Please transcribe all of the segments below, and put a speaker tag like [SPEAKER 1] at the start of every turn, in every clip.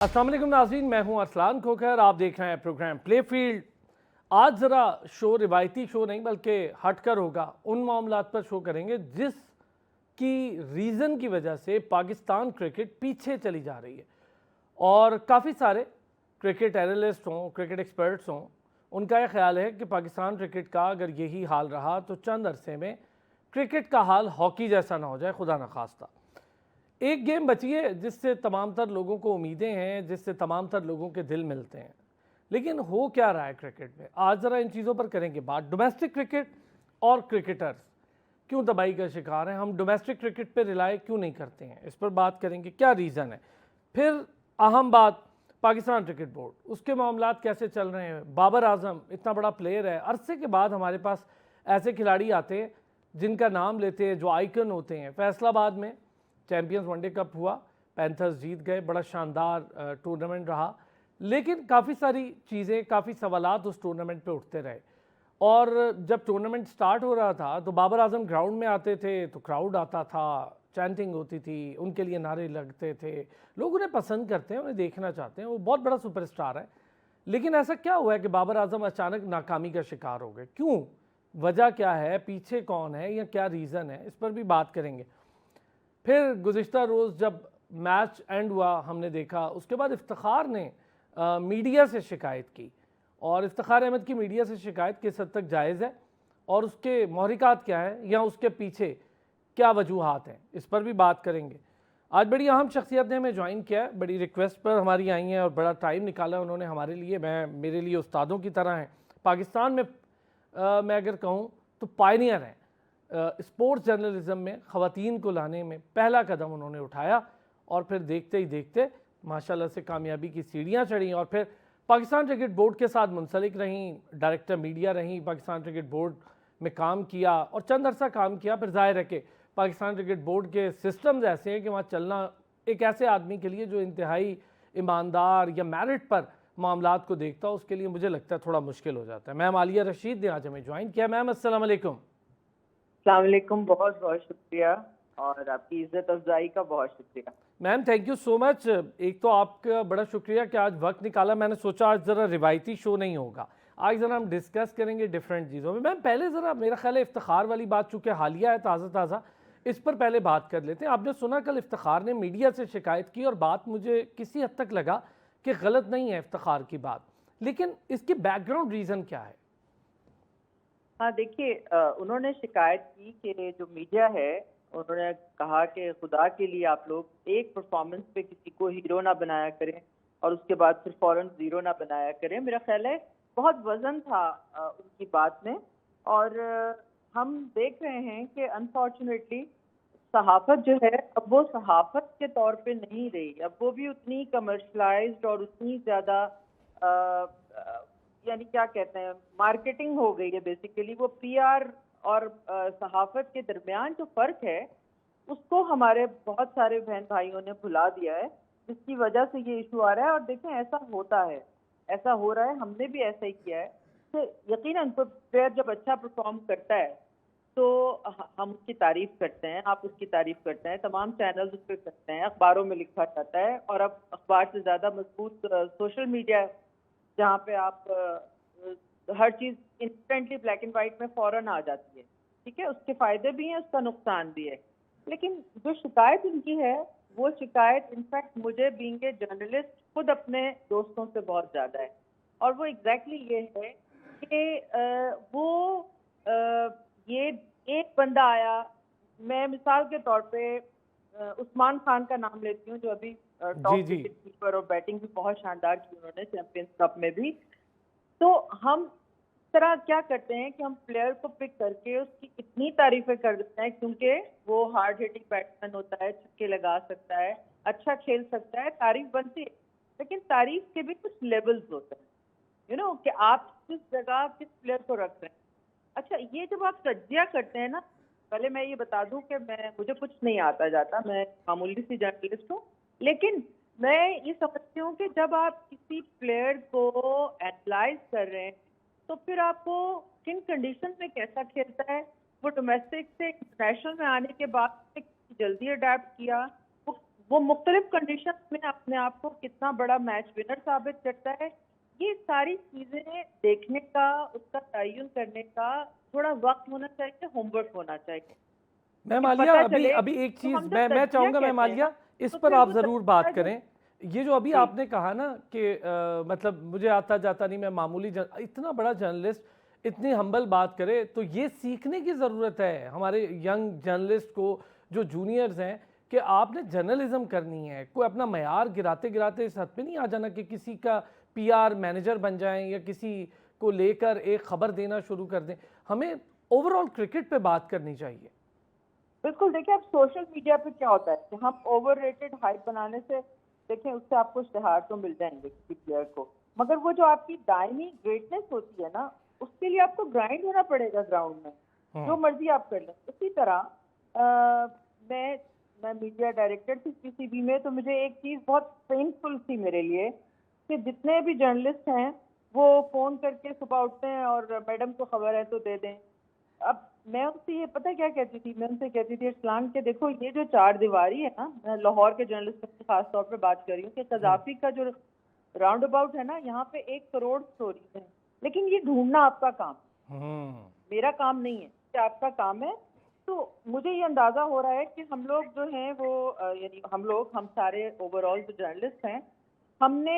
[SPEAKER 1] अस्सलाम वालेकुम नाज़रीन, मैं हूं अरसलान खोखर। आप देख रहे हैं प्रोग्राम प्ले फील्ड। आज ज़रा शो रिवायती शो नहीं बल्कि हटकर होगा, उन मामलात पर शो करेंगे जिसकी रीज़न की वजह से पाकिस्तान क्रिकेट पीछे चली जा रही है। और काफ़ी सारे क्रिकेट एनालिस्ट हों, क्रिकेट एक्सपर्ट्स हों, उनका यह ख्याल है कि पाकिस्तान क्रिकेट का अगर यही हाल रहा तो चंद अरसे में क्रिकेट का हाल हॉकी जैसा ना हो जाए, खुदा न खास्ता। एक गेम बची है जिससे तमाम तर लोगों को उम्मीदें हैं, जिससे तमाम तर लोगों के दिल मिलते हैं, लेकिन हो क्या रहा है क्रिकेट में, आज ज़रा इन चीज़ों पर करेंगे बात। डोमेस्टिक क्रिकेट और क्रिकेटर्स क्यों तबाही का शिकार हैं, हम डोमेस्टिक क्रिकेट पर रिलाय क्यों नहीं करते हैं, इस पर बात करेंगे, क्या रीज़न है। फिर अहम बात, पाकिस्तान क्रिकेट बोर्ड, उसके मामलात कैसे चल रहे हैं। बाबर आजम इतना बड़ा प्लेयर है, अरसे के बाद हमारे पास ऐसे खिलाड़ी आते हैं जिनका नाम लेते हैं, जो आइकन होते हैं। फैसलाबाद में चैंपियंस वनडे कप हुआ, पैंथर्स जीत गए, बड़ा शानदार टूर्नामेंट रहा, लेकिन काफ़ी सारी चीज़ें, काफ़ी सवालात उस टूर्नामेंट पे उठते रहे। और जब टूर्नामेंट स्टार्ट हो रहा था तो बाबर आजम ग्राउंड में आते थे तो क्राउड आता था, चैंटिंग होती थी, उनके लिए नारे लगते थे, लोग उन्हें पसंद करते हैं, उन्हें देखना चाहते हैं, वो बहुत बड़ा सुपरस्टार है। लेकिन ऐसा क्या हुआ है कि बाबर आजम अचानक नाकामी का शिकार हो गए, क्यों, वजह क्या है, पीछे कौन है, या क्या रीज़न है, इस पर भी बात करेंगे। फिर गुज़िश्ता रोज़ जब मैच एंड हुआ, हमने देखा उसके बाद इफ्तिखार ने मीडिया से शिकायत की, और इफ्तिखार अहमद की मीडिया से शिकायत किस हद तक जायज़ है और उसके महरिकात क्या है, या उसके पीछे क्या वजूहात हैं, इस पर भी बात करेंगे। आज बड़ी अहम शख्सियत ने हमें ज्वाइन किया है, बड़ी रिक्वेस्ट पर हमारी आई हैं और बड़ा टाइम निकाला उन्होंने हमारे लिए। मेरे लिए उस्तादों की तरह हैं। पाकिस्तान में मैं अगर कहूँ तो पायनियर हैं, स्पोर्ट्स जर्नलिज्म में ख़वातीन को लाने में पहला कदम उन्होंने उठाया, और फिर देखते ही देखते माशाल्लाह से कामयाबी की सीढ़ियाँ चढ़ी, और फिर पाकिस्तान क्रिकेट बोर्ड के साथ मुंसलिक रहीं, डायरेक्टर मीडिया रहीं, पाकिस्तान क्रिकेट बोर्ड में काम किया और चंद अरसा काम किया। फिर ज़ाहिर है कि पाकिस्तान क्रिकेट बोर्ड के सिस्टम्स ऐसे हैं कि वहाँ चलना एक ऐसे आदमी के लिए जो इंतहाई ईमानदार या मेरिट पर मामलात को देखता हो, उसके लिए मुझे लगता है थोड़ा मुश्किल हो जाता है। मैम आलिया रशीद ने आज हमें ज्वाइन किया। मैम अस्सलाम वालेकुम।
[SPEAKER 2] अस्सलाम वालेकुम, बहुत बहुत शुक्रिया और आपकी इज़्ज़त अफ़ज़ाई का बहुत शुक्रिया।
[SPEAKER 1] Ma'am thank you so much. एक तो आपका बड़ा शुक्रिया कि आज वक्त निकाला। मैंने सोचा आज ज़रा रिवायती शो नहीं होगा, आज ज़रा हम डिस्कस करेंगे डिफरेंट चीज़ों में। मैम पहले ज़रा, मेरा ख्याल है इफ्तिखार वाली बात चूँकि हालिया है, ताज़ा ताज़ा, इस पर पहले बात कर लेते हैं। आपने सुना कल इफ्तिखार ने मीडिया से शिकायत की, और बात मुझे किसी हद तक लगा कि गलत नहीं है इफ्तिखार की बात, लेकिन इसकी बैकग्राउंड रीज़न क्या है।
[SPEAKER 2] हाँ, देखिए, उन्होंने शिकायत की कि जो मीडिया है, उन्होंने कहा कि खुदा के लिए आप लोग एक परफॉर्मेंस पे किसी को हीरो ना बनाया करें और उसके बाद फिर फौरन ज़ीरो ना बनाया करें। मेरा ख्याल है बहुत वज़न था उनकी बात में। और हम देख रहे हैं कि अनफॉर्चुनेटली सहाफ़त जो है, अब वो सहाफ़त के तौर पे नहीं रही। अब वो भी उतनी कमर्शलाइज़्ड और उतनी ज़्यादा अ यानी क्या कहते हैं, मार्केटिंग हो गई है बेसिकली। वो पीआर और सहाफ़त के दरमियान जो फ़र्क है, उसको हमारे बहुत सारे बहन भाइयों ने भुला दिया है, जिसकी वजह से ये इशू आ रहा है। और देखें, ऐसा होता है, ऐसा हो रहा है, हमने भी ऐसा ही किया है कि यकीनन कोई प्लेयर जब अच्छा परफॉर्म करता है तो हम उसकी तारीफ करते हैं, आप उसकी तारीफ करते हैं, तमाम चैनल्स उस पर करते हैं, अखबारों में लिखा जाता है, और अब अखबार से ज़्यादा मजबूत सोशल मीडिया है, जहाँ पे आप हर चीज़ इंस्टेंटली ब्लैक एंड वाइट में फ़ौरन आ जाती है। ठीक है, उसके फ़ायदे भी हैं, उसका नुकसान भी है। लेकिन जो शिकायत इनकी है, वो शिकायत इनफैक्ट मुझे बीइंग ए जर्नलिस्ट खुद अपने दोस्तों से बहुत ज़्यादा है। और वो एग्ज़ैक्टली ये है कि वो ये एक बंदा आया, मैं मिसाल के तौर पे उस्मान खान का नाम लेती हूँ, जो अभी
[SPEAKER 1] जी
[SPEAKER 2] टॉप
[SPEAKER 1] जी।
[SPEAKER 2] विकेट कीपर, और बैटिंग भी बहुत शानदार की उन्होंने चैंपियंस कप में भी। तो हम इस तरह क्या करते हैं कि हम प्लेयर को पिक करके उसकी इतनी तारीफें कर देते हैं, क्योंकि वो हार्ड हिटिंग बैट्समैन होता है, छक्के लगा सकता है, अच्छा खेल सकता है, तारीफ बनती है। लेकिन तारीफ के भी कुछ लेवल्स होते हैं, कि आप किस जगह किस प्लेयर को रख रहे हैं। अच्छा, ये जब आप तज्जिया करते हैं ना, पहले मैं ये बता दूं कि मुझे कुछ नहीं आता जाता, मैं मामूली सी जर्नलिस्ट हूँ। लेकिन मैं ये समझती हूँ कि जब आप किसी प्लेयर को एनालाइज कर रहे हैं, तो फिर आपको किन कंडीशन में कैसा खेलता है, वो डोमेस्टिक से इंटरनेशनल में आने के बाद उसने कितनी जल्दी अडेप्ट किया, वो वो मुख्तलिफ कंडीशन में अपने आप को कितना बड़ा मैच विनर साबित करता है, ये सारी चीजें देखने का, उसका तयन करने का थोड़ा वक्त होना चाहिए, होमवर्क होना चाहिए
[SPEAKER 1] मैं
[SPEAKER 2] कि
[SPEAKER 1] मालिया
[SPEAKER 2] पता
[SPEAKER 1] अभी
[SPEAKER 2] चले।
[SPEAKER 1] अभी एक
[SPEAKER 2] तो
[SPEAKER 1] चीज
[SPEAKER 2] हम जो
[SPEAKER 1] मैं
[SPEAKER 2] तज्जिया
[SPEAKER 1] चाहूंगा मैं
[SPEAKER 2] कहते हैं
[SPEAKER 1] मालिया
[SPEAKER 2] ना,
[SPEAKER 1] इस
[SPEAKER 2] तो
[SPEAKER 1] पर
[SPEAKER 2] फिर
[SPEAKER 1] आप
[SPEAKER 2] वो
[SPEAKER 1] जरूर बात
[SPEAKER 2] तज्जिया जो
[SPEAKER 1] करें। ये जो अभी
[SPEAKER 2] जी
[SPEAKER 1] आपने कहा ना कि मतलब मुझे आता जाता नहीं, मैं मामूली इतना बड़ा जर्नलिस्ट इतनी हम्बल बात करे, तो ये सीखने की ज़रूरत है हमारे यंग जर्नलिस्ट को, जो जूनियर्स हैं, कि आपने जर्नलिज्म करनी है। कोई अपना मयार गिराते गिराते इस हद पे नहीं आ जाना कि किसी का पीआर मैनेजर बन जाएं या किसी को लेकर एक खबर देना शुरू कर दें। हमें ओवरऑल क्रिकेट पे बात करनी चाहिए।
[SPEAKER 2] बिल्कुल। देखिए, अब सोशल मीडिया पे क्या होता है कि हम ओवररेटेड हाइप बनाने से, देखें, उससे आपको इश्तेहार तो मिल जाएंगे किसी प्लेयर को, मगर वो जो आपकी दायमी ग्रेटनेस होती है ना, उसके लिए आपको ग्राइंड होना पड़ेगा ग्राउंड में, जो मर्जी आप कर लें। उसी तरह मैं मैं मीडिया डायरेक्टर थी पीसीबी में, तो मुझे एक चीज़ बहुत पेनफुल थी मेरे लिए कि जितने भी जर्नलिस्ट हैं वो फ़ोन करके सुबह उठते हैं और मैडम को खबर है तो दे दें। अब मैं उनसे ये पता क्या कहती थी, मैं उनसे कहती थी इस्लाम के, देखो ये जो चार दीवारी है ना, मैं लाहौर के जर्नलिस्ट की खास तौर पे बात कर रही हूँ कि कजाफी का जो राउंड अबाउट है ना, यहाँ पे 1 करोड़ स्टोरी है, लेकिन ये ढूंढना आपका काम, मेरा काम नहीं है, ये आपका काम है। तो मुझे ये अंदाजा हो रहा है कि हम लोग जो हैं वो यानी हम सारे ओवरऑल जो जर्नलिस्ट हैं, हमने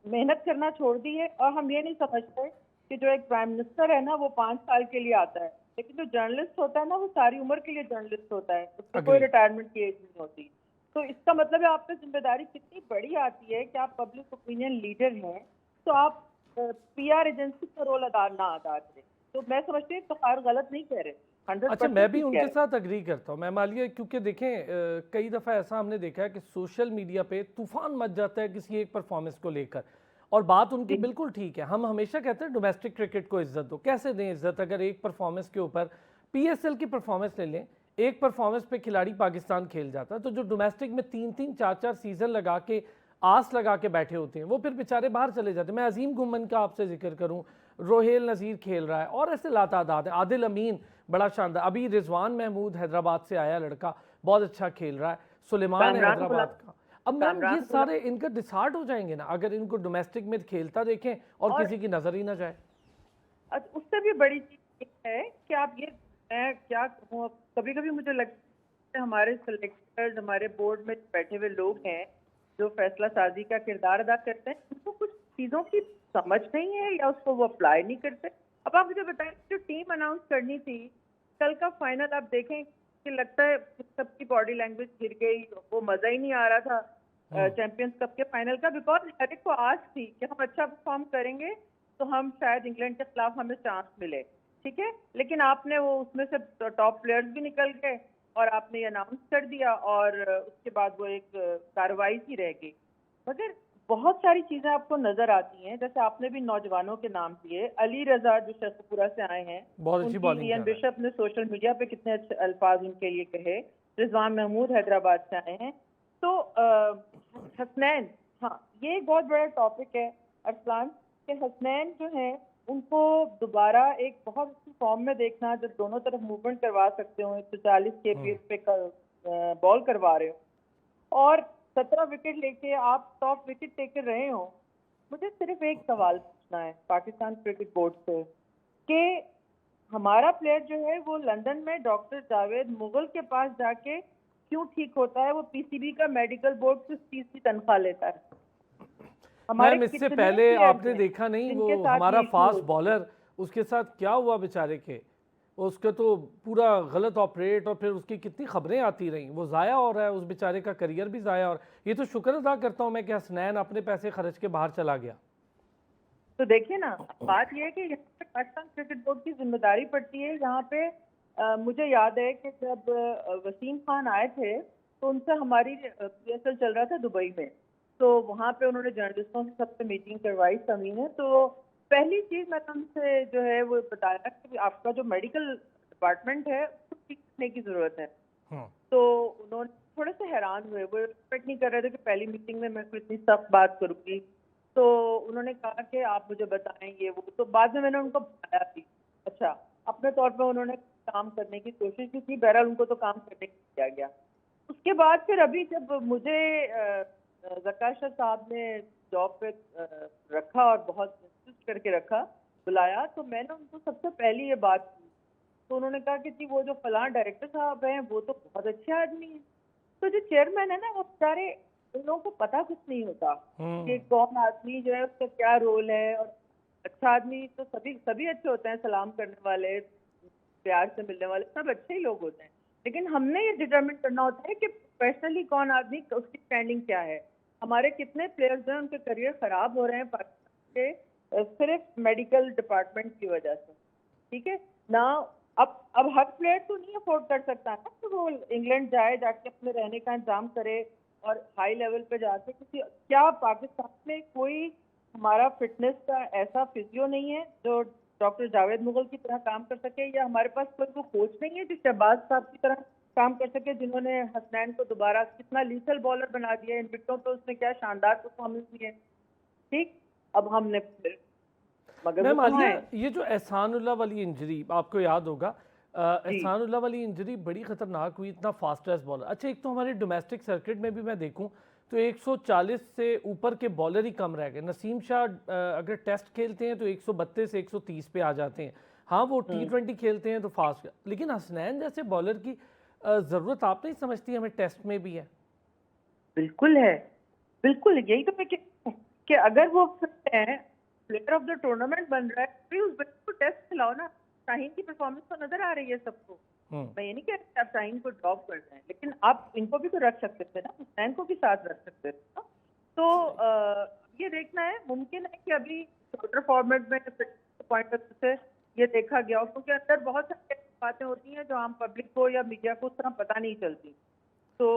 [SPEAKER 2] मेहनत करना छोड़ दी है, और हम ये नहीं समझते कि जो एक प्राइम मिनिस्टर है ना वो 5 साल के लिए आता है, लेकिन जो जर्नलिस्ट होता है ना वो सारी उम्र के लिए जर्नलिस्ट होता है, उसकी कोई
[SPEAKER 1] अग्री।
[SPEAKER 2] रिटायरमेंट की एज नहीं होती। तो इसका मतलब है आप पे जिम्मेदारी कितनी बड़ी आती है कि आप पब्लिक ओपिनियन लीडर हैं, तो आप पीआर एजेंसी का रोल अदा करें। तो मैं समझती हूँ तो गलत नहीं कह रहे,
[SPEAKER 1] अच्छा, मैं
[SPEAKER 2] 100%
[SPEAKER 1] भी
[SPEAKER 2] ठीक कह
[SPEAKER 1] उनके
[SPEAKER 2] रहे।
[SPEAKER 1] साथ अग्री करता हूँ मैं मालिया, क्योंकि देखें कई दफ़ा ऐसा हमने देखा है कि सोशल मीडिया पे तूफान मच जाता है किसी एक परफॉर्मेंस को लेकर, और बात उनकी
[SPEAKER 2] जी
[SPEAKER 1] बिल्कुल ठीक है। हम हमेशा कहते हैं डोमेस्टिक क्रिकेट को इज्जत दो। कैसे दें इज्जत अगर एक परफॉर्मेंस के ऊपर, पीएसएल की परफॉर्मेंस ले लें, एक परफॉर्मेंस पे खिलाड़ी पाकिस्तान खेल जाता है, तो जो डोमेस्टिक में 3-3 4-4 सीजन लगा के आस लगा के बैठे होते हैं वो फिर बेचारे बाहर चले जाते हैं। मैं अजीम गुम्मन का आपसे जिक्र करूं, रोहेल नज़ीर खेल रहा है और ऐसे लातादाद है, आदिल अमीन बड़ा शानदार, अभी रिजवान महमूद हैदराबाद से आया लड़का, बहुत अच्छा खेल रहा है, सुलेमान है
[SPEAKER 2] कामरान गुलाम,
[SPEAKER 1] हैदराबाद का। अब मैम ये
[SPEAKER 2] कामरान
[SPEAKER 1] सारे
[SPEAKER 2] गुलाम।
[SPEAKER 1] इनका डिसार्ट हो जाएंगे ना अगर इनको डोमेस्टिक में खेलता देखें और
[SPEAKER 2] और
[SPEAKER 1] किसी की नज़र ही ना जाए।
[SPEAKER 2] उससे भी बड़ी चीज ये है कि आप ये, मैं क्या कहूँ, कभी कभी मुझे लगता है हमारे सिलेक्टर्स, हमारे बोर्ड में बैठे हुए लोग हैं जो फैसला साजी का किरदार अदा करते हैं, उनको कुछ चीज़ों की समझ नहीं है या उसको वो अप्लाई नहीं करते। अब आप मुझे बताएं, जो टीम अनाउंस करनी थी कल का फाइनल, आप देखें कि लगता है सबकी बॉडी लैंग्वेज गिर गई, वो मज़ा ही नहीं आ रहा था चैंपियंस कप के फाइनल का, बिकॉज हर एक को आस थी कि हम अच्छा परफॉर्म करेंगे तो हम शायद इंग्लैंड के खिलाफ हमें चांस मिले, ठीक है। लेकिन आपने वो उसमें से टॉप प्लेयर्स भी निकल गए और आपने ये अनाउंस कर दिया, और उसके बाद वो एक कार्रवाई सी रह गई। मगर बहुत सारी चीजें आपको नजर आती हैं, जैसे आपने भी नौजवानों के नाम लिए, अली रजा जो शेखपुरा से आए हैं,
[SPEAKER 1] बहुत अच्छी
[SPEAKER 2] उनकी,
[SPEAKER 1] बॉलिंग
[SPEAKER 2] इयान
[SPEAKER 1] कर रहा है।
[SPEAKER 2] बिशप ने सोशल मीडिया पे कितने अच्छे अल्फाज उनके लिए कहे, रिजवान महमूद हैदराबाद से आए हैं। तो हसनैन, हाँ ये एक बहुत बड़ा टॉपिक है अरसलान, कि हसनैन जो है उनको दोबारा एक बहुत अच्छी फॉर्म में देखना, जब दोनों तरफ मूवमेंट करवा सकते हो, 140 kph पे बॉल करवा रहे हो और 17 विकेट लेके आप टॉप विकेट टेकर रहे हो। मुझे सिर्फ एक सवाल पूछना है पाकिस्तान क्रिकेट बोर्ड से कि हमारा प्लेयर जो है वो लंदन में डॉक्टर जावेद मुगल के पास जाके क्यों ठीक होता है, वो पीसीबी का मेडिकल बोर्ड किस चीज की तनख्वाह लेता है? हमारे
[SPEAKER 1] मैम इससे
[SPEAKER 2] कितने
[SPEAKER 1] पहले
[SPEAKER 2] प्लेयर्स
[SPEAKER 1] आपने
[SPEAKER 2] हैं
[SPEAKER 1] देखा नहीं वो
[SPEAKER 2] जिनके साथ
[SPEAKER 1] हमारा
[SPEAKER 2] ये इशू हो
[SPEAKER 1] फास्ट
[SPEAKER 2] चुके हैं?
[SPEAKER 1] बॉलर, उसके साथ क्या हुआ बेचारे के, उसके तो पूरा गलत ऑपरेट और फिर उसकी कितनी खबरें आती रहीं, वो ज़ाया हो रहा है, उस बेचारे का करियर भी ज़ाया। और ये तो शुक्र अदा करता हूँ मैं कि हसनैन अपने पैसे खर्च के बाहर चला गया।
[SPEAKER 2] तो देखिए ना, बात यह है कि यहाँ पे पाकिस्तान क्रिकेट बोर्ड की जिम्मेदारी पड़ती है। यहाँ पे मुझे याद है कि जब वसीम खान आए थे तो उनसे हमारी पीएसएल चल रहा था दुबई में, तो वहाँ पे उन्होंने जर्नलिस्टों से सबसे मीटिंग करवाई समी ने। तो पहली चीज मैंने उनसे जो है वो बताया कि आपका जो मेडिकल डिपार्टमेंट है उसको ठीक करने की जरूरत है। तो उन्होंने थोड़े से हैरान हुए, वो एक्सपेक्ट नहीं कर रहे थे कि पहली मीटिंग में मैं कोई इतनी सख्त बात करूंगी। तो उन्होंने कहा कि आप मुझे बताएं ये वो, तो बाद में मैंने उनको बताया भी। अच्छा, अपने तौर पे उन्होंने काम करने की कोशिश भी की, बहरहाल उनको तो काम करने को दिया गया। उसके बाद फिर अभी जब मुझे ज़काशा साहब ने जॉब पे रखा और बहुत इंसिस्ट करके रखा, बुलाया, तो मैंने उनको सबसे पहली ये बात की। तो उन्होंने कहा कि जी वो जो फलां डायरेक्टर साहब हैं वो तो बहुत अच्छे आदमी हैं। तो जो चेयरमैन है ना वो बेचारे, उन लोगों को पता कुछ नहीं होता कि कौन आदमी जो है उसका क्या रोल है। और अच्छा आदमी तो सभी सभी अच्छे होते हैं, सलाम करने वाले, प्यार से मिलने वाले सब अच्छे ही लोग होते हैं। लेकिन हमने ये डिटरमिन करना होता है कि प्रोफेशनली कौन आदमी, उसकी स्टैंडिंग क्या है। हमारे कितने प्लेयर्स हैं उनके करियर खराब हो रहे हैं पाकिस्तान के सिर्फ मेडिकल डिपार्टमेंट की वजह से। ठीक है ना। अब हर प्लेयर तो नहीं अफोर्ड कर सकता ना कि वो इंग्लैंड जाए, जाके अपने रहने का इंतजाम करे और हाई लेवल पे जाके किसी, क्या पाकिस्तान में कोई हमारा फिटनेस का ऐसा फिजियो नहीं है जो डॉक्टर जावेद मुगल की तरह काम कर सके, या हमारे पास कोई वो कोच नहीं है जो शहबाज साहब की तरह काम कर सके, जिन्होंने हसनैन को दोबारा कितना लीथल बॉलर बना दिया इन विकेटों पे, उसने क्या शानदार परफॉर्मेंस दी है। ठीक, अब हमने फिर, मगर वो
[SPEAKER 1] मैम
[SPEAKER 2] कहाँ
[SPEAKER 1] आलिया,
[SPEAKER 2] है।
[SPEAKER 1] ये जो एहसानुल्लाह वाली इंजरी आपको याद होगा,
[SPEAKER 2] जी
[SPEAKER 1] एहसानुल्लाह वाली इंजरी बड़ी खतरनाक हुई, इतना फास्टेस्ट बॉलर। अच्छा, एक तो हमारे डोमेस्टिक सर्किट में भी मैं देखूं तो 140 से ऊपर के बॉलर ही कम रह गए। नसीम शाह अगर टेस्ट खेलते हैं तो 132 से 130 पे आ जाते हैं। हाँ, वो T20 खेलते हैं तो फास्ट, लेकिन हसनैन जैसे बॉलर की ज़रूरत आप नहीं समझती हमें टेस्ट में भी है?
[SPEAKER 2] बिल्कुल है, बिल्कुल यही तो मैं कहती हूँ कि अगर वो फिट है, प्लेयर ऑफ द टूर्नामेंट बन रहा है, फिर उस बच्चे को टेस्ट खिलाओ ना। शाहीन की परफॉर्मेंस तो नजर आ रही है सबको। मैं ये नहीं कह रही कि आप शाहीन को ड्रॉप कर दें, लेकिन आप इनको भी तो रख सकते थे ना, हुसैन को भी साथ रख सकते थे ना। तो ये देखना है, मुमकिन है कि अभी शॉर्टर फॉर्मेट में पॉइंट ऑफ व्यू से ये देखा गया हो, क्योंकि अंदर बहुत सारी ऐसी बातें होती हैं जो आम पब्लिक को या मीडिया को उस तरह पता नहीं चलती। तो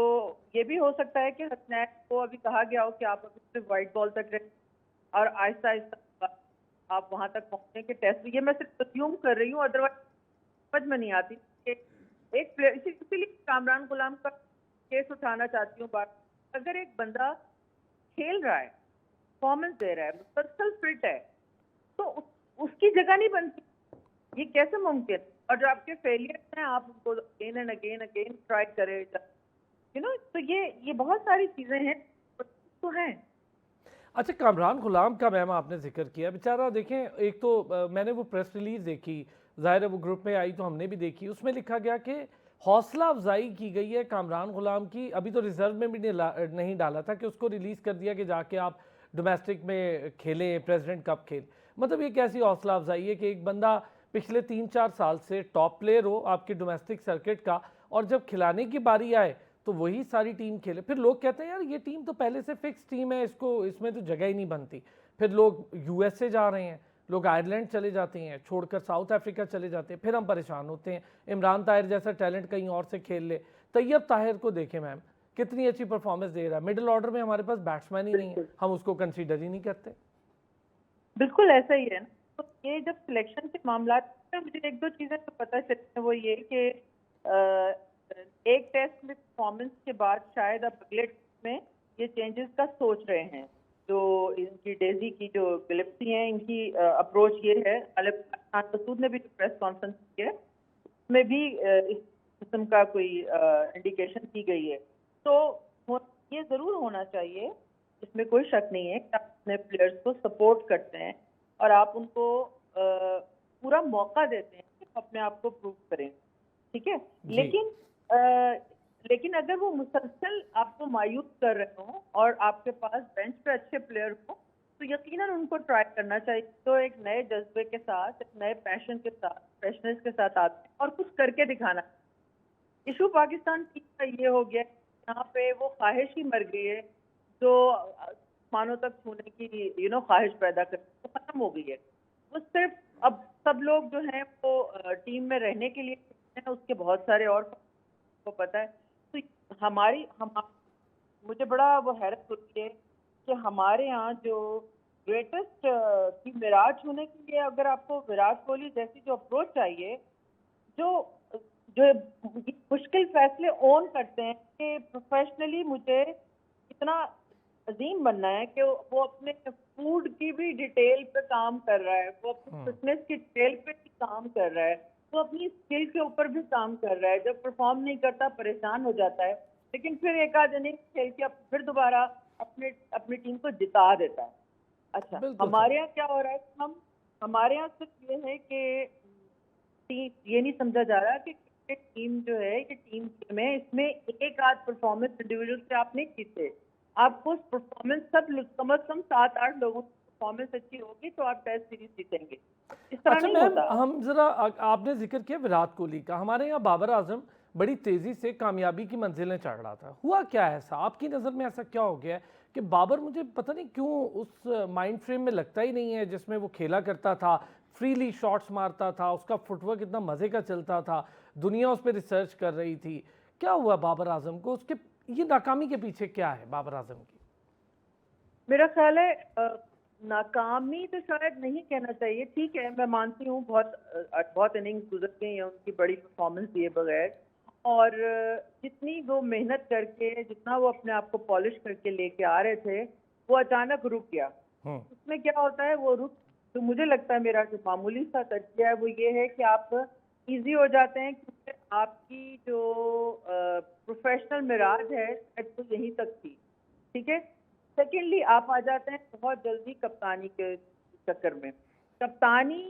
[SPEAKER 2] ये भी हो सकता है कि हसनैन को अभी कहा गया हो कि आप अभी सिर्फ व्हाइट बॉल तक रहे और आहिस्ता आहिस्ता आप वहां तक पहुंचने के टेस्ट, ये मैं सिर्फ अज्यूम कर रही हूँ, अदरवाइज समझ में नहीं आती कि एक प्लेयर, इसीलिए कामरान गुलाम का केस उठाना चाहती हूँ बात। अगर एक बंदा खेल रहा है, परफॉर्मेंस दे रहा है, मुसलसल फिट है, तो उसकी जगह नहीं बनती। ये कैसे मुमकिन। और जो आपके फेलियर हैं आप उनको again and again again try करें, तो ये बहुत सारी चीजें हैं तो हैं।
[SPEAKER 1] अच्छा, कामरान गुलाम का मैम आपने जिक्र किया, बेचारा देखें, एक तो मैंने वो प्रेस रिलीज देखी, ज़ाहिर है वो ग्रुप में आई तो हमने भी देखी, उसमें लिखा गया कि हौसला अफजाई की गई है कामरान गुलाम की। अभी तो रिजर्व में भी नहीं डाला था कि उसको रिलीज़ कर दिया कि जाके आप डोमेस्टिक में खेलें, प्रेसिडेंट कप खेल। मतलब ये कैसी हौसला अफजाई है कि एक बंदा पिछले 3-4 साल से टॉप प्लेयर हो आपके डोमेस्टिक सर्किट का, और जब खिलाने की बारी आए तो वही सारी टीम खेले। फिर लोग कहते हैं यार ये टीम तो पहले से फिक्स टीम है, इसको इसमें तो जगह ही नहीं बनती। फिर लोग यूएसए जा रहे हैं, लोग आयरलैंड चले जाते हैं, छोड़कर साउथ अफ्रीका चले जाते हैं, फिर हम परेशान होते हैं। इमरान ताहिर जैसा टैलेंट कहीं और से खेल ले। तैयब ताहिर को देखें मैम, कितनी अच्छी परफॉर्मेंस दे रहा है, मिडिल ऑर्डर में हमारे पास बैट्समैन ही नहीं है,
[SPEAKER 2] बिल्कुल
[SPEAKER 1] हम उसको कंसीडर ही नहीं करते।
[SPEAKER 2] बिल्कुल ऐसा ही है ना। तो ये जब सिलेक्शन के मामला में मुझे एक दो चीजें तो पता चली हैं, वो ये कि एक टेस्ट में परफॉर्मेंस के बाद शायद अब अगले टेस्ट में ये चेंजेस का सोच रहे हैं। जो इनकी डेजी की जो गिलिप्सी हैं, इनकी अप्रोच ये है, गालिब खान मसूद ने भी प्रेस कॉन्फ्रेंस की है, उसमें भी इस किस्म का कोई इंडिकेशन की गई है। तो ये जरूर होना चाहिए, इसमें कोई शक नहीं है कि आप अपने प्लेयर्स को सपोर्ट करते हैं और आप उनको पूरा मौका देते हैं कि अपने आप को प्रूव करें। ठीक है,
[SPEAKER 1] जी
[SPEAKER 2] लेकिन अगर वो मुसलसल आपको मायूस कर रहे हो और आपके पास बेंच पे अच्छे प्लेयर हो, तो यकीनन उनको ट्राई करना चाहिए। तो एक नए जज्बे के साथ, एक नए पैशन के साथ, फ्रेशनेस के साथ आते हैं और कुछ करके दिखाना। इशू पाकिस्तान टीम का ये हो गया, यहाँ पे वो ख्वाहिश ही मर गई है जो मानों तक छूने की ख्वाहिश पैदा कर, वो खत्म हो गई है। वो सिर्फ अब सब लोग जो हैं वो टीम में रहने के लिए हैं, उसके बहुत सारे और को पता है। तो मुझे बड़ा वो हैरत होती है कि हमारे यहाँ जो ग्रेटेस्ट की विराट होने के लिए, अगर आपको विराट कोहली जैसी जो अप्रोच चाहिए, जो जो मुश्किल फैसले ओन करते हैं कि प्रोफेशनली मुझे इतना अजीम बनना है कि वो अपने फूड की भी डिटेल पे काम कर रहा है, वो अपनी फिटनेस की डिटेल पे भी काम कर रहा है, वो अपनी स्किल के ऊपर भी काम कर रहा है, जब परफॉर्म नहीं करता परेशान हो जाता है। लेकिन फिर एक आध इनिंग खेल के फिर दोबारा अपने अपनी टीम को जिता देता है। अच्छा,
[SPEAKER 1] बिल्कुल सही।
[SPEAKER 2] हमारे यहाँ क्या हो रहा है, हमारे यहाँ सिर्फ ये है कि टीम ये नहीं समझा जा रहा कि क्रिकेट टीम जो है ये टीम गेम है, इसमें एक आध परफॉर्मेंस इंडिविजुअल से आप नहीं जीतते। आपको परफॉर्मेंस कम से कम 7-8 लोगों की परफॉर्मेंस अच्छी होगी तो आप टेस्ट सीरीज जीतेंगे। इस तरह
[SPEAKER 1] अच्छा
[SPEAKER 2] नहीं
[SPEAKER 1] मैम,
[SPEAKER 2] होता।
[SPEAKER 1] हम जरा आपने जिक्र किया विराट कोहली का। हमारे यहाँ बाबर आजम बड़ी तेजी से कामयाबी की मंजिलें चढ़ रहा था, हुआ क्या ऐसा आपकी नज़र में? ऐसा क्या हो गया है कि बाबर, मुझे पता नहीं क्यों उस माइंड फ्रेम में लगता ही नहीं है जिसमें वो खेला करता था, फ्रीली शॉट्स मारता था, उसका फुटवर्क इतना मज़े का चलता था, दुनिया उस पर रिसर्च कर रही थी। क्या हुआ बाबर आजम को? उसके ये नाकामी के पीछे क्या है बाबर आजम की?
[SPEAKER 2] मेरा ख्याल है नाकामी तो शायद नहीं कहना चाहिए। ठीक है, मैं मानती हूँ बहुत इनिंग्स गुजर गई हैं उनकी बड़ी परफॉर्मेंस दिए बगैर, और जितनी वो मेहनत करके, जितना वो अपने आप को पॉलिश करके लेके आ रहे थे, वो अचानक रुक गया।
[SPEAKER 1] हम्म।
[SPEAKER 2] उसमें क्या होता है, वो रुक, तो मुझे लगता है मेरा जो मामूली सा तजज़िया है वो ये है कि आप इजी हो जाते हैं, क्योंकि आपकी जो प्रोफेशनल मिराज है शायद वो यहीं तक थी। ठीक है। सेकेंडली आप आ जाते हैं बहुत जल्दी कप्तानी के चक्कर में। कप्तानी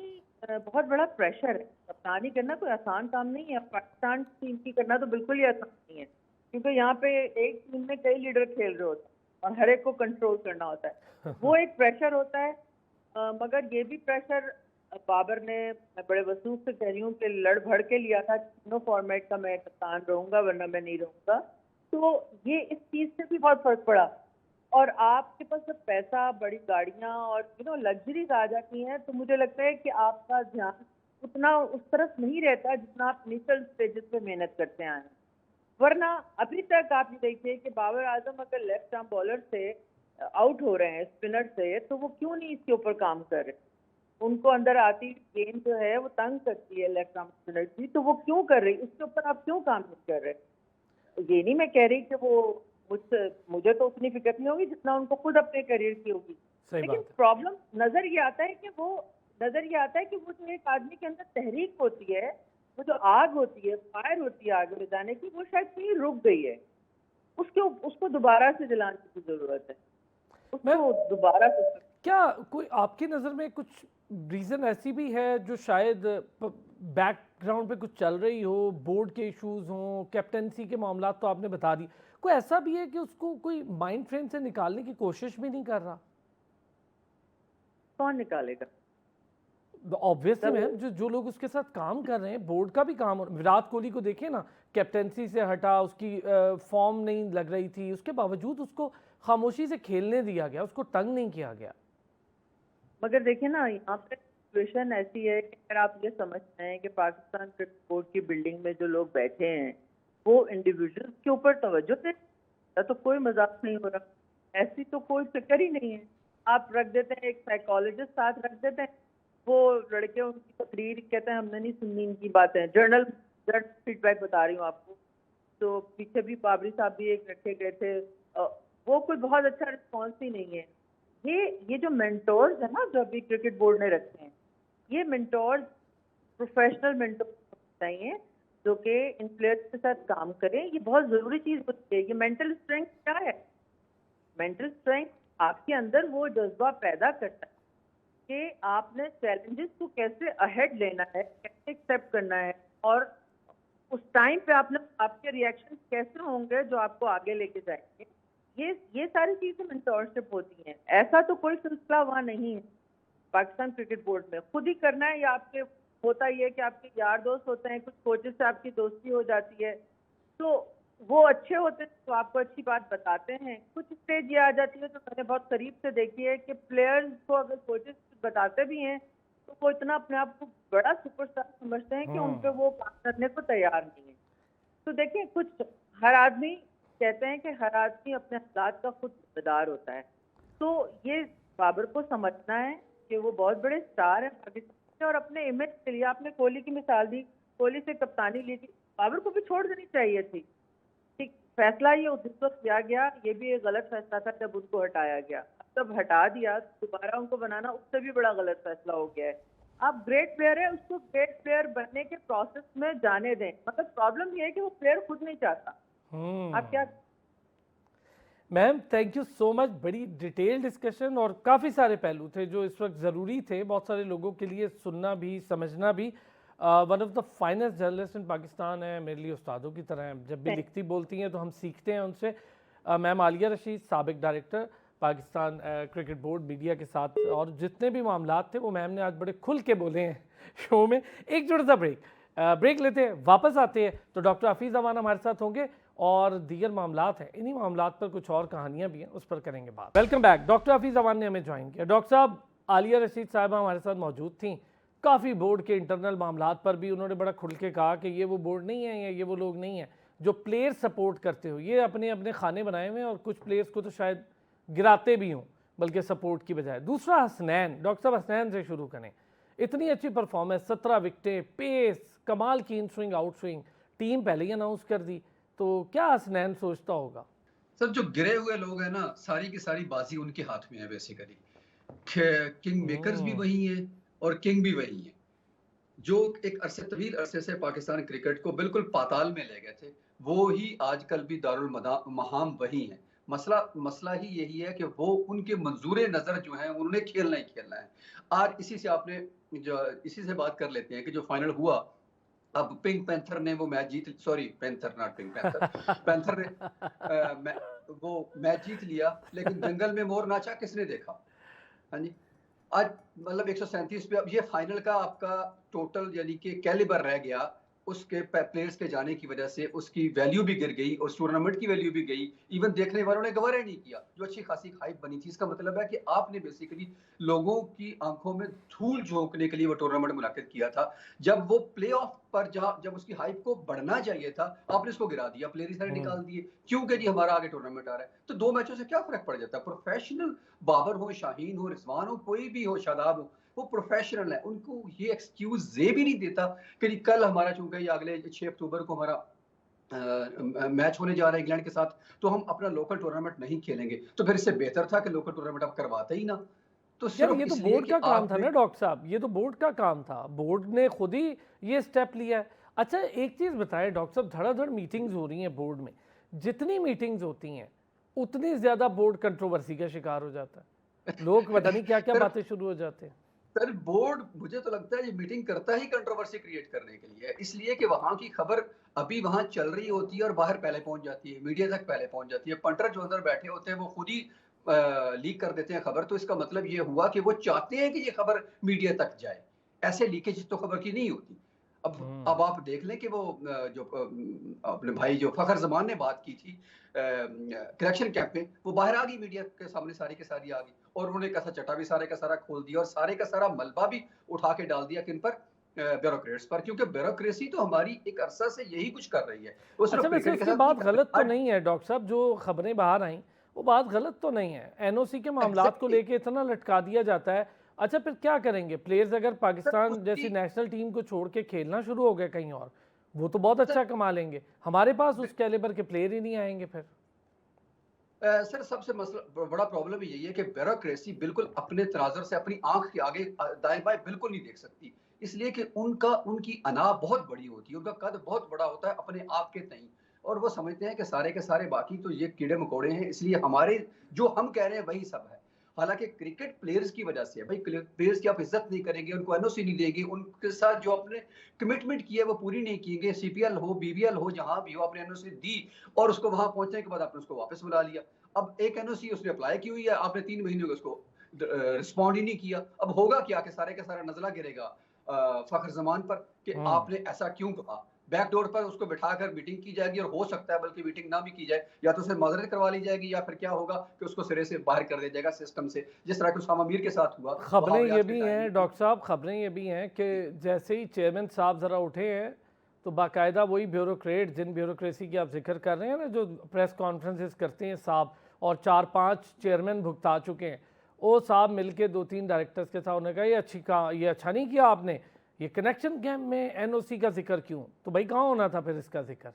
[SPEAKER 2] बहुत बड़ा प्रेशर है। कप्तानी करना कोई आसान काम नहीं है। पाकिस्तान टीम की करना तो बिल्कुल ही आसान नहीं है, क्योंकि यहाँ पे एक टीम में कई लीडर खेल रहे होते हैं और हर एक को कंट्रोल करना होता है। वो एक प्रेशर होता है। मगर ये भी प्रेशर बाबर ने, मैं बड़े वसूख से कह रही हूँ कि लड़ भड़ के लिया था, तीनों फॉर्मेट का मैं कप्तान रहूंगा वरना मैं नहीं रहूंगा। तो ये इस चीज से भी बहुत फर्क पड़ा। और आपके पास जब पैसा, बड़ी गाड़ियां और लग्जरीज आ जाती हैं, तो मुझे लगता है कि आपका ध्यान उतना उस तरफ नहीं रहता जितना आप इनिशियल स्टेजेस पे मेहनत करते आए हैं। वरना अभी तक आप ये देखिए कि बाबर आजम अगर लेफ्ट आर्म बॉलर से आउट हो रहे हैं, स्पिनर से, तो वो क्यों नहीं इसके ऊपर काम कर रहे? उनको अंदर आती गेंद जो है वो तंग करती है लेफ्ट आर्म स्पिनर की, तो वो क्यों कर रही? उसके ऊपर आप क्यों काम नहीं कर रहे? ये नहीं मैं कह रही कि वो मुझे तो उतनी फिक्र नहीं होगी जितना उनको खुद अपने करियर की होगी।
[SPEAKER 1] सही
[SPEAKER 2] लेकिन
[SPEAKER 1] बात है।
[SPEAKER 2] प्रॉब्लम नजर ये आता है कि वो जो एक आदमी के अंदर तहरीक होती है, वो जो आग होती है, फायर होती है आगे ले जाने की, वो शायद कहीं रुक गई है। उसको दोबारा से जलाने की जरूरत है।
[SPEAKER 1] मैं
[SPEAKER 2] उसको दोबारा से।
[SPEAKER 1] क्या कोई आपकी नज़र में कुछ रीज़न ऐसी भी है जो शायद बैकग्राउंड पे कुछ चल रही हो, बोर्ड के इश्यूज हों, कैप्टनसी के मामला तो आपने बता दी, कोई ऐसा भी है कि उसको कोई माइंड फ्रेम से निकालने की कोशिश भी नहीं कर रहा?
[SPEAKER 2] कौन निकालेगा?
[SPEAKER 1] ऑब्वियसली
[SPEAKER 2] तब
[SPEAKER 1] मैम, जो जो लोग उसके साथ काम कर रहे हैं, बोर्ड का भी काम विराट कोहली को देखें ना, कैप्टनसी से हटा, उसकी फॉर्म नहीं लग रही थी, उसके बावजूद उसको खामोशी से खेलने दिया गया, उसको तंग नहीं किया गया।
[SPEAKER 2] मगर देखिए ना, यहाँ पे सिचुएशन ऐसी है कि अगर आप ये समझते हैं कि पाकिस्तान क्रिकेट बोर्ड की बिल्डिंग में जो लोग बैठे हैं वो इंडिविजुअल्स के ऊपर तवज्जो देते हैं, तो कोई मजाक नहीं हो रहा। ऐसी तो कोई फिक्र ही नहीं है। आप रख देते हैं एक साइकोलॉजिस्ट साथ रख देते हैं, वो लड़के उनकी तकरीर कहते हैं हमने नहीं सुननी इनकी बातें, जर्नल फीडबैक बता रही हूँ आपको। तो पीछे भी बाबरी साहब भी एक रखे गए थे, वो कोई बहुत अच्छा रिस्पॉन्स ही नहीं है। ये जो मेंटोर्स है ना जो अभी क्रिकेट बोर्ड ने रखे हैं, ये मेंटोर्स प्रोफेशनल मेंटोर्स चाहिए जो कि इन प्लेयर्स के साथ काम करें। ये बहुत जरूरी चीज होती है। ये मेंटल स्ट्रेंथ क्या है? मेंटल स्ट्रेंथ आपके अंदर वो जज्बा पैदा करता है कि आपने चैलेंजेस को कैसे अहेड लेना है, कैसे एक्सेप्ट करना है, और उस टाइम पे आपके रिएक्शन कैसे होंगे जो आपको आगे लेके जाएंगे। ये सारी चीजें मेंटोरशिप होती हैं। ऐसा तो कोई सिलसिला वहाँ नहीं है पाकिस्तान क्रिकेट बोर्ड में। खुद ही करना है, या आपके होता ही है कि आपके यार दोस्त होते हैं, कुछ कोचेस से आपकी दोस्ती हो जाती है, तो वो अच्छे होते हैं तो आपको अच्छी बात बताते हैं। कुछ स्टेज ये आ जाती है, तो मैंने बहुत करीब से देखी है कि प्लेयर्स को अगर कोचेस बताते भी हैं तो वो इतना अपने आप को बड़ा सुपरस्टार समझते हैं कि उन पे वो काम करने को तैयार नहीं है। तो देखिए, हर आदमी कहते हैं कि हर आदमी अपने हालात का खुद जिम्मेदार होता है। तो ये बाबर को समझना है कि वो बहुत बड़े स्टार हैं पाकिस्तान के, और अपने इमेज के लिए आपने कोहली की मिसाल दी, कोहली से कप्तानी ली थी, बाबर को भी छोड़ देनी चाहिए थी। ठीक, फैसला ये उस वक्त किया गया, ये भी एक गलत फैसला था जब उनको हटाया गया। जब हटा दिया दोबारा उनको बनाना उससे भी बड़ा गलत फैसला हो गया है। आप ग्रेट प्लेयर है, उसको ग्रेट प्लेयर बनने के प्रोसेस में जाने दें। मतलब प्रॉब्लम ये है कि वो प्लेयर खुद नहीं चाहता। आप क्या
[SPEAKER 1] ma'am thank you so much, बड़ी डिटेल डिस्कशन और काफ़ी सारे पहलू थे जो इस वक्त ज़रूरी थे बहुत सारे लोगों के लिए सुनना भी समझना भी। One of the finest journalist इन पाकिस्तान है, मेरे लिए उस्तादों की तरह हैं, जब भी लिखती बोलती हैं तो हम सीखते हैं उनसे। मैम आलिया रशीद, साबिक director Pakistan cricket board media के साथ, और जितने भी मामलात थे वो मैम ने आज बड़े खुल के बोले हैं शो में। एक छोटा सा ब्रेक लेते हैं, वापस आते हैं तो डॉक्टर हफीज़ अमान हमारे साथ होंगे और दीगर मामलात हैं, इन्हीं मामलात पर कुछ और कहानियां भी हैं, उस पर करेंगे बात। Welcome back. डॉक्टर हफीज़ अमान ने हमें ज्वाइन किया। डॉक्टर साहब, आलिया रशीद साहिबा हमारे साथ मौजूद थी, काफ़ी बोर्ड के इंटरनल मामलात पर भी उन्होंने बड़ा खुल के कहा कि ये वो बोर्ड नहीं है या ये वो लोग नहीं है जो प्लेयर सपोर्ट करते हो, ये अपने अपने खाने बनाए हुए हैं और कुछ प्लेयर्स को तो शायद गिराते भी हों बल्कि सपोर्ट की बजाय। दूसरा हसनैन, डॉक्टर साहब हसनैन से शुरू करें। इतनी अच्छी परफॉर्मेंस, 17 विकटें, पेस, कमाल की in swing out swing, team पहले ही अनाउंस कर दी, तो क्या हसनैन सोचता होगा?
[SPEAKER 3] सर जो गिरे हुए लोग हैं ना, सारी की सारी बाजी उनके हाथ में है बेसिकली। किंग मेकर्स भी वही हैं और किंग भी वही हैं जो एक तवील अरसे से पाकिस्तान क्रिकेट को बिल्कुल पाताल में ले गए थे, वो ही आजकल भी दारुल महाम वही हैं। मसला ही यही है कि वो उनके मंजूर नजर जो है उन्होंने खेलना ही खेलना है। और इसी से बात कर लेते हैं कि जो फाइनल हुआ, अब पिंक पैंथर ने वो match Jeet, sorry panther not pink panther, panther ने वो मैच जीत लिया, लेकिन जंगल में मोर नाचा किसने देखा? हाँ जी। आज मतलब 137 पे अब ये फाइनल का आपका टोटल यानी कि कैलिबर रह गया, उसके प्लेयर्स के जाने की वजह से उसकी वैल्यू भी गिर गई और टूर्नामेंट की वैल्यू भी गई। इवन देखने वालों ने गवारा नहीं किया, जो अच्छी खासी हाइप बनी थी। इसका मतलब है कि आपने बेसिकली लोगों की आंखों में धूल झोंकने के लिए वो टूर्नामेंट मुनाकिद किया था। जब वो प्ले ऑफ पर जब उसकी हाइप को बढ़ना चाहिए था, आपने इसको गिरा दिया, प्लेयर ही सारे निकाल दिए, क्योंकि जी हमारा आगे टूर्नामेंट आ रहा है। तो 2 मैचों से क्या फर्क पड़ जाता है? प्रोफेशनल बाबर हो, शाहीन हो, रिजवान हो, कोई भी हो, शादाब हो, वो प्रोफेशनल है। उनको ये एक्सक्यूज ये भी नहीं देता कि कल हमारा चूंकि अगले 6 अक्टूबर को हमारा मैच होने जा रहा है इंग्लैंड के साथ, तो हम अपना लोकल टूर्नामेंट नहीं खेलेंगे। तो फिर इससे बेहतर था कि लोकल टूर्नामेंट आप करवाते ही ना। तो
[SPEAKER 1] यार
[SPEAKER 3] सिर्फ
[SPEAKER 1] ये तो
[SPEAKER 3] इसलिए
[SPEAKER 1] बोर्ड
[SPEAKER 3] कि
[SPEAKER 1] का काम था
[SPEAKER 3] आपने
[SPEAKER 1] ना डॉक्टर साहब, ये तो बोर्ड का काम था, बोर्ड ने खुद ही ये स्टेप लिया है। अच्छा एक चीज़ बताएं डॉक्टर साहब, धड़ाधड़ मीटिंग्स हो रही हैं बोर्ड में, जितनी मीटिंग्स होती हैं उतनी ज़्यादा बोर्ड कंट्रोवर्सी का शिकार हो जाता है, लोग पता नहीं क्या क्या बातें शुरू हो जाते हैं।
[SPEAKER 3] सर बोर्ड मुझे तो लगता है ये मीटिंग करता ही कंट्रोवर्सी क्रिएट करने के लिए है, इसलिए कि वहां की खबर अभी वहां चल रही होती है और बाहर पहले पहुंच जाती है, मीडिया तक पहले पहुंच जाती है। पंटर जो अंदर बैठे होते हैं वो खुद ही लीक कर देते हैं खबर। तो इसका मतलब ये हुआ कि वो चाहते हैं कि ये खबर मीडिया तक जाए। ऐसे लीकेज तो खबर की नहीं होती। अब आप देख लें कि वो अपने भाई जो फखर जमान ने बात की थी करेक्शन कैंप में, वो बाहर आ गई, मीडिया के सामने सारी की सारी आ गई और उन्होंने कैसा चटा भी सारे का सारा खोल दिया और सारे का सारा मलबा भी उठा के डाल दिया किन पर? ब्यूरोक्रेट्स पर, क्योंकि ब्यूरोक्रेसी तो हमारी एक अरसा से यही कुछ कर रही है। वो सिर्फ
[SPEAKER 1] अच्छा वैसे
[SPEAKER 3] क्रिकेट के
[SPEAKER 1] उसकी
[SPEAKER 3] साथ
[SPEAKER 1] बात
[SPEAKER 3] नहीं
[SPEAKER 1] गलत तो
[SPEAKER 3] कर
[SPEAKER 1] नहीं है डॉक्टर साहब, जो खबरें बाहर आई वो बात गलत तो नहीं है, एनओसी के मामलात को
[SPEAKER 3] Exactly.
[SPEAKER 1] लेके इतना लटका दिया जाता है। अच्छा फिर क्या करेंगे प्लेयर्स, अगर पाकिस्तान
[SPEAKER 3] उसकी
[SPEAKER 1] जैसी नेशनल टीम को छोड़ के खेलना शुरू हो गए कहीं और, वो तो बहुत अच्छा कमा लेंगे, हमारे पास उस कैलिबर के प्लेयर ही नहीं आएंगे फिर।
[SPEAKER 3] सर सबसे मसला बड़ा प्रॉब्लम यही है कि ब्यूरोक्रेसी बिल्कुल अपने तनाजर से अपनी आंख के आगे दाएं बाएं बिल्कुल नहीं देख सकती, इसलिए कि उनकी अना बहुत बड़ी होती है, उनका कद बहुत बड़ा होता है अपने आप के तई, और वो समझते हैं कि सारे के सारे बाकी तो ये कीड़े मकोड़े हैं, इसलिए हमारे जो हम कह रहे हैं वही सब है। हालांकि क्रिकेट प्लेयर्स की वजह से भाई, प्लेयर्स की आप इज्जत नहीं करेंगे, उनको एनओसी नहीं देंगे, उनके साथ जो आपने कमिटमेंट की है वो पूरी नहीं की, सीपीएल हो, बीबीएल हो, जहां भी हो आपने एनओसी दी और उसको वहां पहुंचने के बाद आपने उसको वापस बुला लिया। अब एक एनओसी उसने अप्लाई की हुई है, आपने 3 महीने में उसको रिस्पॉन्ड ही नहीं किया। अब होगा क्या कि सारे का सारा नजला गिरेगा फखर जमान पर कि आपने ऐसा क्यों कहा। बैकडोर पर उसको बिठाकर मीटिंग की जाएगी और हो सकता है बल्कि मीटिंग ना भी की जाए, या तो उसे माजरत करवा ली जाएगी या फिर क्या होगा कि उसको सिरे से बाहर कर दिया जाएगा सिस्टम से, जिस तरह के उसामा मीर के साथ हुआ।
[SPEAKER 1] खबरें ये भी हैं डॉक्टर साहब, खबरें ये भी हैं कि जैसे ही चेयरमैन साहब ज़रा उठे हैं तो बाकायदा वही ब्यूरोक्रेट, जिन ब्यूरोक्रेसी की आप जिक्र कर रहे हैं ना, जो प्रेस कॉन्फ्रेंसेस करते हैं साहब, और 4-5 चेयरमैन भुगता चुके हैं, वो साहब मिलके 2-3 डायरेक्टर्स के साथ उन्होंने कहा ये अच्छा नहीं किया आपने ये कनेक्शन गेम में एनओसी का जिक्र क्यों? तो भाई कहाँ होना था फिर इसका जिक्र?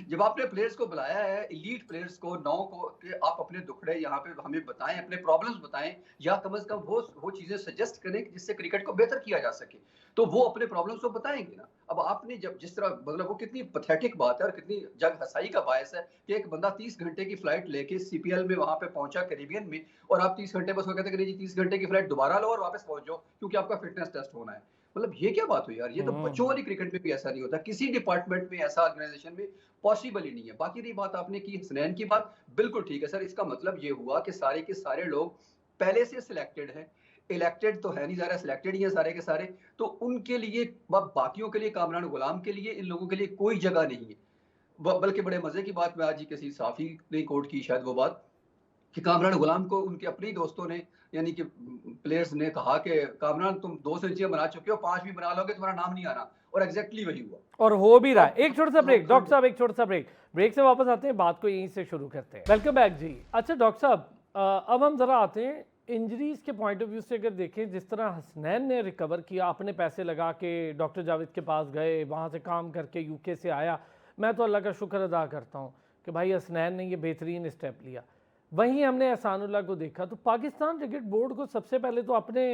[SPEAKER 3] जब आपने प्लेयर्स को बुलाया है, एलीट प्लेयर्स को, 9 को, कि आप अपने दुखड़े यहाँ पे हमें बताएं, अपने प्रॉब्लम्स बताएं, या कम से कम वो चीजें सजेस्ट करें जिससे क्रिकेट को बेहतर किया जा सके, तो वो अपने प्रॉब्लम्स को बताएंगे ना। अब आपने जब जिस तरह, मतलब वो कितनी पैथेटिक बात है और कितनी जग हंसाई का बायस है कि एक बंदा 30 घंटे की फ्लाइट लेके सीपीएल में वहां पे पहुंचा कैरिबियन में, और आप 30 घंटे बस वो कहते हैं कि 30 घंटे की फ्लाइट दोबारा लो और वापस पहुंच जाओ क्योंकि आपका फिटनेस टेस्ट होना है। मतलब ये क्या बात हुई यार, ये तो बच्चों वाली क्रिकेट में भी ऐसा नहीं होता, किसी डिपार्टमेंट में, ऐसा ऑर्गेनाइजेशन में पॉसिबल ही नहीं है। बाकी रही बात आपने की हसनैन की बात, बिल्कुल ठीक है सर। इसका मतलब ये हुआ कि सारे के सारे लोग पहले से सिलेक्टेड हैं, इलेक्टेड तो है नहीं, सारे सिलेक्टेड ही है सारे के सारे, तो उनके लिए, बाकियों के लिए, कामरान गुलाम के लिए, इन लोगों के लिए कोई जगह नहीं है। बल्कि बड़े मजे की बात, मैं आज ही किसी साफी ने कोट की शायद वो बात, कि कामरान गुलाम को उनके अपने ही दोस्तों ने, यानी कि प्लेयर्स ने कहा कि कामरान तुम 2 सेंचुरियां बना चुके हो, 5 भी बना लोगे तुम्हारा नाम नहीं आना, और एग्जैक्टली वही हुआ
[SPEAKER 1] और हो भी रहा है। एक छोटा सा ब्रेक डॉक्टर साहब, एक छोटा सा ब्रेक से वापस आते हैं, बात को यहीं से शुरू करते हैं। वेलकम बैक जी। अच्छा डॉक्टर साहब, अब हम जरा आते हैं इंजरीज के पॉइंट ऑफ व्यू से। अगर देखें जिस तरह हसनैन ने रिकवर किया, अपने पैसे लगा के डॉक्टर जावेद के पास गए, वहाँ से काम करके यूके से आया, मैं तो अल्लाह का शुक्र अदा करता हूँ कि भाई हसनैन ने ये बेहतरीन स्टेप लिया। वहीं हमने एहसानुल्लाह को देखा, तो पाकिस्तान क्रिकेट बोर्ड को सबसे पहले तो अपने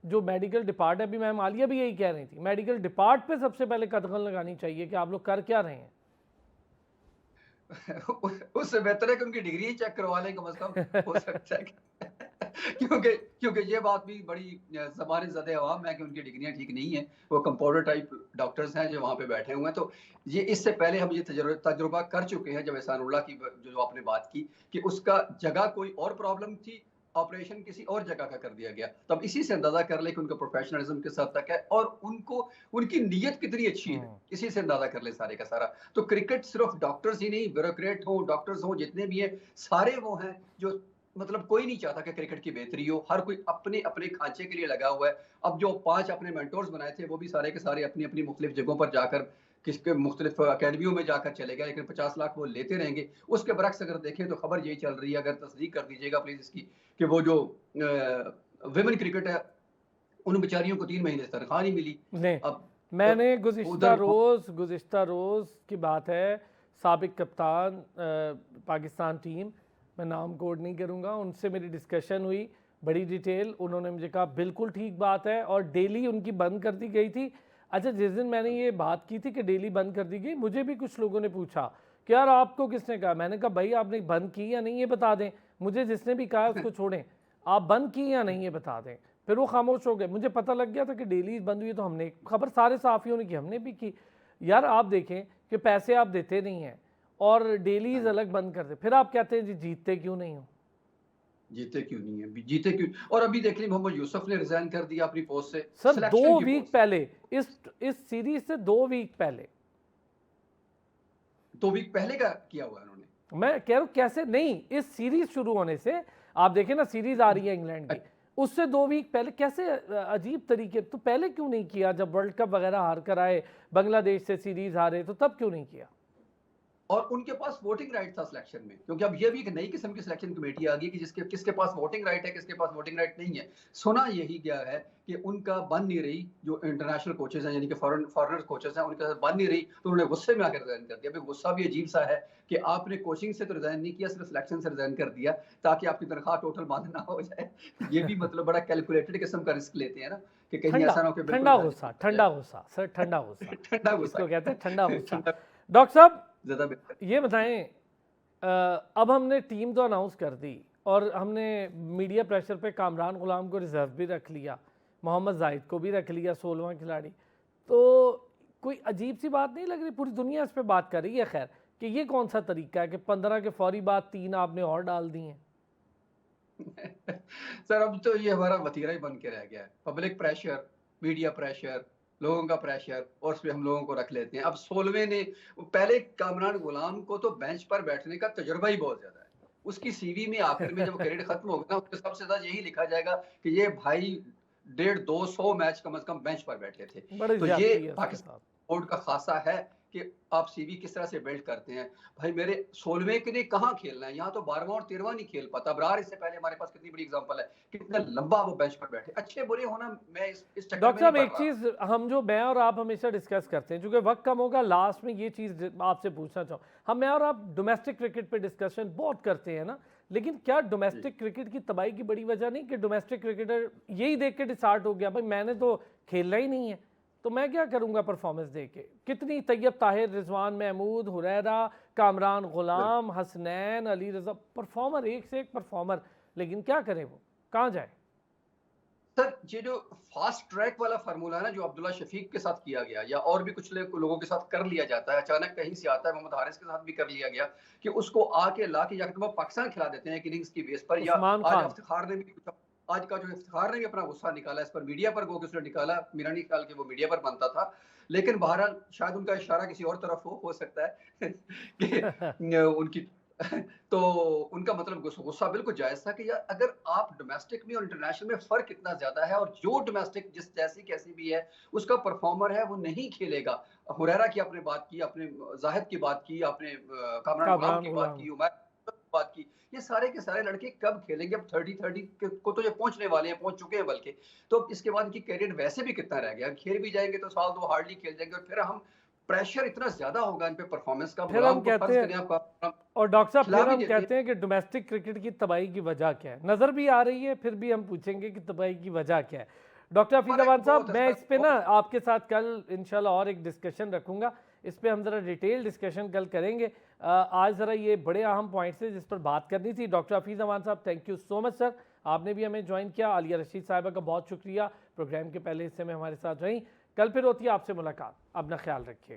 [SPEAKER 1] जो मेडिकल डिपार्ट है, अभी मैम आलिया भी यही कह रही थी, मेडिकल डिपार्ट पे सबसे पहले कदम लगानी चाहिए कि आप लोग कर क्या रहे हैं।
[SPEAKER 3] उससे बेहतर है कि उनकी डिग्री ही चेक करवा लें, कम से कम हो सकता है क्योंकि ये बात भी बड़ी ज़बान ज़द अवाम है कि उनकी डिग्रियां ठीक नहीं है, वो कंपाउंडर टाइप डॉक्टर्स हैं जो वहाँ पे बैठे हुए हैं। तो ये इससे पहले हम ये तजुर्बा कर चुके हैं, जब एहसानुल्लाह की जो आपने बात की कि उसका जगह कोई और प्रॉब्लम थी, ऑपरेशन किसी और जगह का कर दिया गया, तब इसी से अंदाजा कर ले कि उनका प्रोफेशनलिज्म किस हद तक है और उनको उनकी नीयत कितनी अच्छी है, इसी से अंदाजा कर ले सारे का सारा। तो क्रिकेट सिर्फ डॉक्टर्स ही नहीं, ब्यूरोक्रेट हो, डॉक्टर्स हो, जितने भी हैं सारे वो हैं जो, मतलब कोई नहीं चाहता कि क्रिकेट की बेहतरी हो, हर कोई अपने अपने खांचे के लिए लगा हुआ है। अब जो 5 अपने मेंटोर्स बनाए थे वो भी सारे के सारे अपनी अपनी मुख्तलिफ जगहों पर जाकर, किसके मुख्तलिफ अकेडमियों में जाकर चले गए, लेकिन 50 लाख वो लेते रहेंगे। उसके बरक्स अगर देखें तो खबर यही चल रही है, अगर तस्दीक कर दीजिएगा प्लीज इसकी, कि वो जो विमेन क्रिकेट है उन बेचारियों को 3 महीने से तनख्वाह नहीं मिली।
[SPEAKER 1] नहीं,
[SPEAKER 3] अब
[SPEAKER 1] मैंने गुज़िश्ता रोज़ की बात है, साबिक कप्तान पाकिस्तान टीम, मैं नाम कोड नहीं करूँगा, उनसे मेरी डिस्कशन हुई बड़ी डिटेल। उन्होंने मुझे कहा बिल्कुल ठीक बात है, और डेली उनकी बंद कर दी गई थी। अच्छा, जिस दिन मैंने ये बात की थी कि डेली बंद कर दी गई, मुझे भी कुछ लोगों ने पूछा कि यार आपको किसने कहा। मैंने कहा भाई आपने बंद की या नहीं ये बता दें, मुझे जिसने भी कहा उसको छोड़ें, आप बंद की या नहीं ये बता दें। फिर वो खामोश हो गए। मुझे पता लग गया था कि डेली बंद हुई, तो हमने खबर सारे सहाफ़ियों ने की, हमने भी की। यार आप देखें कि पैसे आप देते नहीं हैं और डेलीज अलग बंद करते, फिर आप कहते हैं जी जीतते क्यों नहीं हो।
[SPEAKER 3] जीते क्यों नहीं है, जीते क्यों। और अभी देख ली मोहम्मद यूसुफ ने रिजाइन कर दिया अपनी पोस्ट से
[SPEAKER 1] सर 2 वीक पहले, इस सीरीज से 2 वीक पहले,
[SPEAKER 3] 2 वीक पहले का किया हुआ उन्होंने।
[SPEAKER 1] मैं कह रहा हूँ कैसे नहीं, इस सीरीज शुरू होने से, आप देखें ना सीरीज आ रही है इंग्लैंड की, उससे 2 वीक पहले कैसे अजीब तरीके, तो पहले क्यों नहीं किया जब वर्ल्ड कप वगैरह हार कर आए, बांग्लादेश से सीरीज हारे, तो तब क्यों नहीं किया।
[SPEAKER 3] और उनके पास वोटिंग राइट था सिलेक्शन में, क्योंकि अब ये भी एक नई किस्म की सिलेक्शन कमेटी आ गई कि किसके पास वोटिंग राइट है, किसके पास वोटिंग राइट नहीं है। सुना यही गया है कि उनका बन नहीं रही, जो इंटरनेशनल कोचेस हैं यानी कि फॉरेनर कोचेस हैं, उनके साथ बन नहीं रही, तो उन्होंने गुस्से में आकर रिजाइन कर दिया। अभी गुस्सा भी अजीब सा है कि आपने कोचिंग से तो रिजाइन नहीं किया, सिर्फ सिलेक्शन से रिजाइन कर दिया ताकि आपकी तनख्वाह टोटल बंद ना हो जाए। ये भी मतलब बड़ा कैलकुलेटेड किस्म का रिस्क लेते हैं ना, कि कहीं ऐसा ना हो कि
[SPEAKER 1] ठंडा गुस्सा सर, ठंडा गुस्सा
[SPEAKER 3] ठंडा गुस्सा
[SPEAKER 1] इसको कहते हैं, ठंडा गुस्सा। डॉक्टर साहब
[SPEAKER 3] ज्यादा
[SPEAKER 1] ये बताएं, अब हमने टीम तो अनाउंस कर दी और हमने मीडिया प्रेशर पे कामरान गुलाम को रिजर्व भी रख लिया, मोहम्मद जाहिद को भी रख लिया 16वां खिलाड़ी, तो कोई अजीब सी बात नहीं लग रही, पूरी दुनिया इस पे बात कर रही है खैर, कि ये कौन सा तरीका है कि 15 के फौरी बाद 3 आपने और डाल दी हैं।
[SPEAKER 3] सर अब तो ये हमारा वतीरा ही बन के रह गया है, पब्लिक प्रेशर, मीडिया प्रेशर, लोगों का प्रेशर, और उसमें हम लोगों को रख लेते हैं। अब 16वें ने, पहले कामरान गुलाम को तो बेंच पर बैठने का तजुर्बा ही बहुत ज्यादा है, उसकी सीवी में आखिर में जब करियर खत्म होगा ना, उसके सबसे ज्यादा यही लिखा जाएगा कि ये भाई 150-200 मैच कम से कम बेंच पर बैठे थे। तो ये पाकिस्तान बोर्ड का खासा है कि आप सीवी किस तरह से बिल्ड करते हैं। भाई मेरे 16वें के लिए कहाँ खेलना है, यहाँ तो 12वां और 13वां नहीं खेल पाता। अबरार इससे पहले हमारे पास कितनी बड़ी एग्जांपल है, कितना लंबा वो बेंच पर बैठे। अच्छे बुरे होना मैं इस चक्कर
[SPEAKER 1] डॉक्टर
[SPEAKER 3] में नहीं
[SPEAKER 1] साहब
[SPEAKER 3] पड़
[SPEAKER 1] एक
[SPEAKER 3] रहा।
[SPEAKER 1] चीज़ हम जो मैं और आप हमेशा डिस्कस करते हैं, क्योंकि वक्त कम होगा, लास्ट में ये चीज़ आपसे पूछना चाहूँ। हम मैं और आप डोमेस्टिक क्रिकेट पे डिस्कशन बहुत करते हैं ना, लेकिन क्या डोमेस्टिक क्रिकेट की तबाही की बड़ी वजह नहीं कि डोमेस्टिक क्रिकेटर यही देख के डिसार्ट हो गया, भाई मैंने तो खेलना ही नहीं है, तो मैं क्या करूंगा परफॉर्मेंस दे के। कितनी तैयब ताहिर, रिजवान महमूद, हुरैरा, कामरान गुलाम, हसनैन, अली रजा, परफॉर्मर एक से एक परफॉर्मर, लेकिन क्या करें, वो कहाँ जाए।
[SPEAKER 3] सर ये जो फास्ट ट्रैक वाला फार्मूला है ना, जो अब्दुल्ला शफीक के साथ किया गया या और भी कुछ लोगों के साथ कर लिया जाता है, अचानक कहीं से आता है, मोहम्मद हारिस के साथ भी कर लिया गया कि उसको आके लाके या तो पाकिस्तान खिला देते हैं एक इनिंग्स की बेस पर। या
[SPEAKER 1] उस्मान
[SPEAKER 3] आज
[SPEAKER 1] खान।
[SPEAKER 3] इफ्तिखार ने भी आज का जो इफ्तिखार ने भी अपना गुस्सा निकाला इस पर, मीडिया पर गो कि उसने निकाला, मेरा नहीं ख्याल कि वो मीडिया पर बनता था, लेकिन बहरहाल शायद उनका इशारा किसी और तरफ हो सकता है कि उनकी तो उनका मतलब गुस्सा बिल्कुल जायज था कि यार अगर आप डोमेस्टिक में और इंटरनेशनल में फर्क इतना ज्यादा है, और जो डोमेस्टिक जिस जैसी कैसी भी है उसका परफॉर्मर है वो नहीं खेलेगा। हुरैरा की आपने बात की, आपने जाहिद की बात की, आपने कामरान गुलाम
[SPEAKER 1] कामरान
[SPEAKER 3] की बात
[SPEAKER 1] गुलाम।
[SPEAKER 3] की, उमर की बात की, ये सारे के सारे लड़के कब खेलेंगे? अब 30 को तो ये पहुंचने वाले हैं, पहुंच चुके हैं बल्कि। तो इसके बाद इनकी कैरियर वैसे भी कितना रह गया, खेल भी जाएंगे तो साल दो हार्डली खेल जाएंगे, और फिर हम प्रेशर इतना ज्यादा होगा इन पे परफॉर्मेंस का।
[SPEAKER 1] फिर हम
[SPEAKER 3] गुलाम को
[SPEAKER 1] कहते
[SPEAKER 3] फर्ज
[SPEAKER 1] हैं,
[SPEAKER 3] करें आप
[SPEAKER 1] और डॉक्टर साहब
[SPEAKER 3] खिला
[SPEAKER 1] फिर
[SPEAKER 3] भी
[SPEAKER 1] हम
[SPEAKER 3] देते हैं।
[SPEAKER 1] कहते हैं कि डोमेस्टिक क्रिकेट की तबाही की वजह क्या है, नज़र भी आ रही है, फिर भी हम पूछेंगे कि तबाही की वजह क्या है। डॉक्टर हफीज़
[SPEAKER 3] फर्क
[SPEAKER 1] अमान साहब,
[SPEAKER 3] बहुत है
[SPEAKER 1] मैं
[SPEAKER 3] सर,
[SPEAKER 1] इस पे ना
[SPEAKER 3] बहुत।
[SPEAKER 1] आपके साथ कल इंशाल्लाह और एक डिस्कशन रखूंगा, इस पे हम ज़रा डिटेल डिस्कशन कल करेंगे। आज ज़रा ये बड़े अहम पॉइंट्स हैं जिस पर बात करनी थी। डॉक्टर हफीज़ अमान साहब, thank you so much sir, आपने भी हमें ज्वाइन किया। आलिया रशीद साहिबा का बहुत शुक्रिया, प्रोग्राम के पहले हिस्से में हमारे साथ रहीं। कल फिर होती है आपसे मुलाकात, अपना ख्याल रखिए।